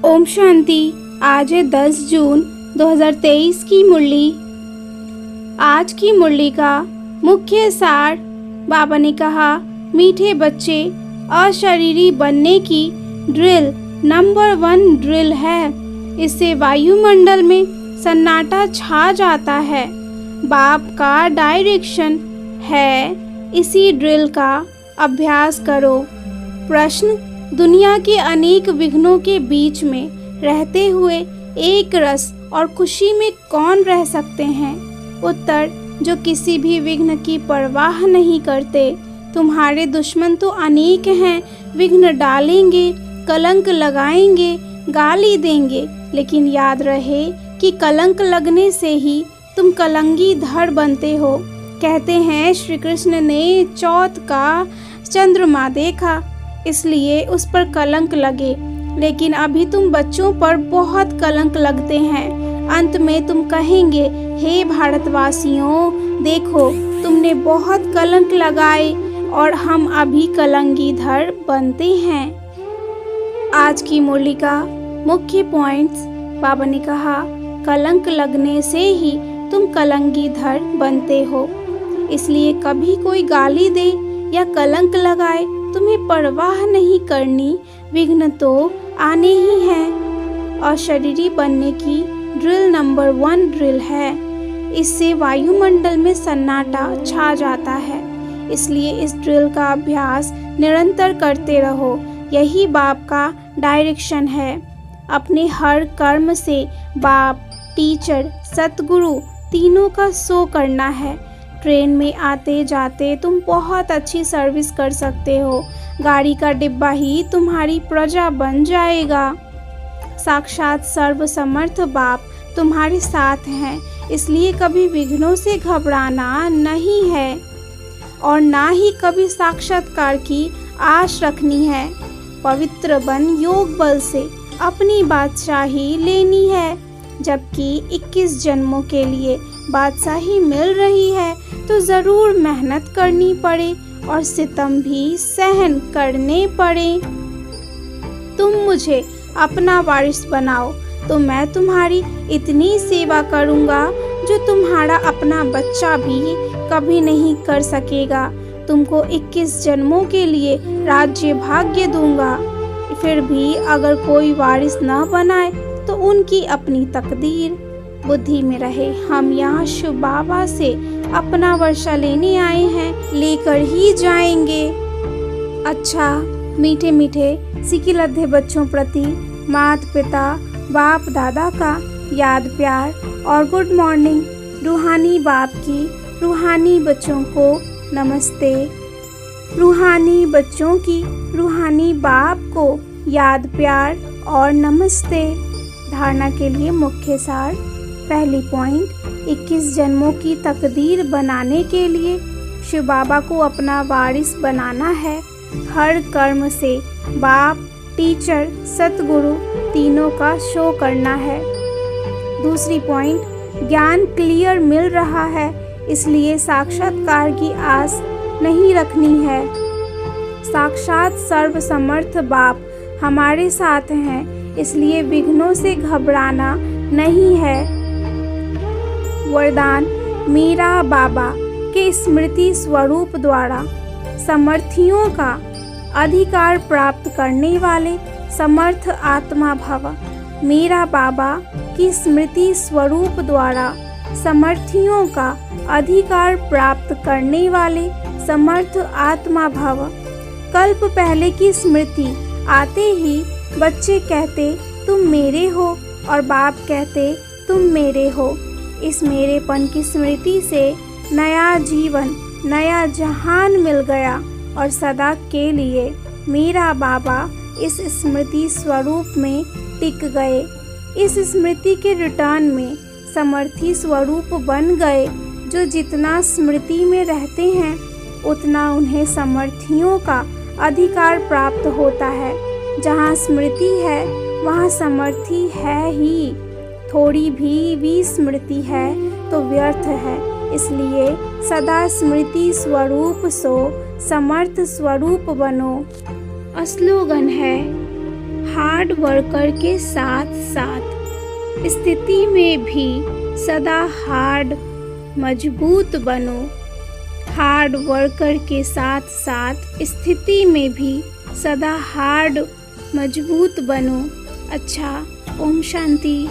ओम शांति। आज है 10 जून 2023 की मुरली। आज की मुरली का मुख्य सार बाबा ने कहा, मीठे बच्चे, अशरीरी बनने की ड्रिल नंबर 1 ड्रिल है। इससे वायुमंडल में सन्नाटा छा जाता है। बाप का डायरेक्शन है, इसी ड्रिल का अभ्यास करो। प्रश्न: दुनिया के अनेक विघ्नों के बीच में रहते हुए एक रस और खुशी में कौन रह सकते हैं? उत्तर: जो किसी भी विघ्न की परवाह नहीं करते। तुम्हारे दुश्मन तो अनेक हैं, विघ्न डालेंगे, कलंक लगाएंगे, गाली देंगे, लेकिन याद रहे कि कलंक लगने से ही तुम कलंगी धड़ बनते हो। कहते हैं श्री कृष्ण ने चौथ का चंद्रमा देखा, इसलिए उस पर कलंक लगे, लेकिन अभी तुम बच्चों पर बहुत कलंक लगते हैं। अंत में तुम कहेंगे, हे भारतवासियों, देखो तुमने बहुत कलंक लगाए और हम अभी कलंगी धड़ बनते हैं। आज की मुरली का मुख्य पॉइंट्स बाबा ने कहा, कलंक लगने से ही तुम कलंगी धड़ बनते हो, इसलिए कभी कोई गाली दे या कलंक लगाए तुम्हें परवाह नहीं करनी, विघ्न तो आने ही हैं। अशरीरी बनने की ड्रिल नंबर 1 ड्रिल है। इससे वायुमंडल में सन्नाटा छा जाता है, इसलिए इस ड्रिल का अभ्यास निरंतर करते रहो। यही बाप का डायरेक्शन है। अपने हर कर्म से बाप, टीचर, सतगुरु तीनों का शो करना है। ट्रेन में आते जाते तुम बहुत अच्छी सर्विस कर सकते हो। गाड़ी का डिब्बा ही तुम्हारी प्रजा बन जाएगा। साक्षात सर्वसमर्थ बाप तुम्हारे साथ हैं, इसलिए कभी विघ्नों से घबराना नहीं है और ना ही कभी साक्षात्कार की आश रखनी है। पवित्र बन योग बल से अपनी बादशाही लेनी है। जबकि 21 जन्मों के लिए बादशाही मिल रही है तो ज़रूर मेहनत करनी पड़े और सितम भी सहन करने पड़े। तुम मुझे अपना वारिस बनाओ तो मैं तुम्हारी इतनी सेवा करूँगा जो तुम्हारा अपना बच्चा भी कभी नहीं कर सकेगा। तुमको 21 जन्मों के लिए राज्य भाग्य दूंगा। फिर भी अगर कोई वारिस न बनाए तो उनकी अपनी तकदीर। बुद्धि में रहे, हम यहाँ शिव बाबा से अपना वर्षा लेने आए हैं, लेकर ही जाएंगे। अच्छा, मीठे मीठे सिकिलध्य बच्चों प्रति माता पिता बाप दादा का याद प्यार और गुड मॉर्निंग। रूहानी बाप की रूहानी बच्चों को नमस्ते। रूहानी बच्चों की रूहानी बाप को याद प्यार और नमस्ते। धारणा के लिए मुख्य सार। पहली पॉइंट, 21 जन्मों की तकदीर बनाने के लिए शिव बाबा को अपना वारिस बनाना है। हर कर्म से बाप, टीचर, सतगुरु तीनों का शो करना है। दूसरी पॉइंट, ज्ञान क्लियर मिल रहा है, इसलिए साक्षात्कार की आस नहीं रखनी है। साक्षात सर्वसमर्थ बाप हमारे साथ हैं, इसलिए विघ्नों से घबराना नहीं है। वरदान: मेरा बाबा के स्मृति स्वरूप द्वारा समर्थियों का अधिकार प्राप्त करने वाले समर्थ आत्मा भव। मेरा बाबा की स्मृति स्वरूप द्वारा समर्थियों का अधिकार प्राप्त करने वाले समर्थ आत्मा भव। कल्प पहले की स्मृति आते ही बच्चे कहते तुम मेरे हो और बाप कहते तुम मेरे हो। इस मेरेपन की स्मृति से नया जीवन, नया जहान मिल गया और सदा के लिए मेरा बाबा इस स्मृति स्वरूप में टिक गए। इस स्मृति के रिटर्न में समर्थी स्वरूप बन गए। जो जितना स्मृति में रहते हैं उतना उन्हें समर्थियों का अधिकार प्राप्त होता है। जहाँ स्मृति है वहाँ समर्थी है ही। थोड़ी भी विस्मृति है तो व्यर्थ है, इसलिए सदा स्मृति स्वरूप सो समर्थ स्वरूप बनो। स्लोगन है, हार्ड वर्कर के साथ साथ स्थिति में भी सदा हार्ड मजबूत बनो। हार्ड वर्कर के साथ साथ स्थिति में भी सदा हार्ड मजबूत बनो। अच्छा, ओम शांति।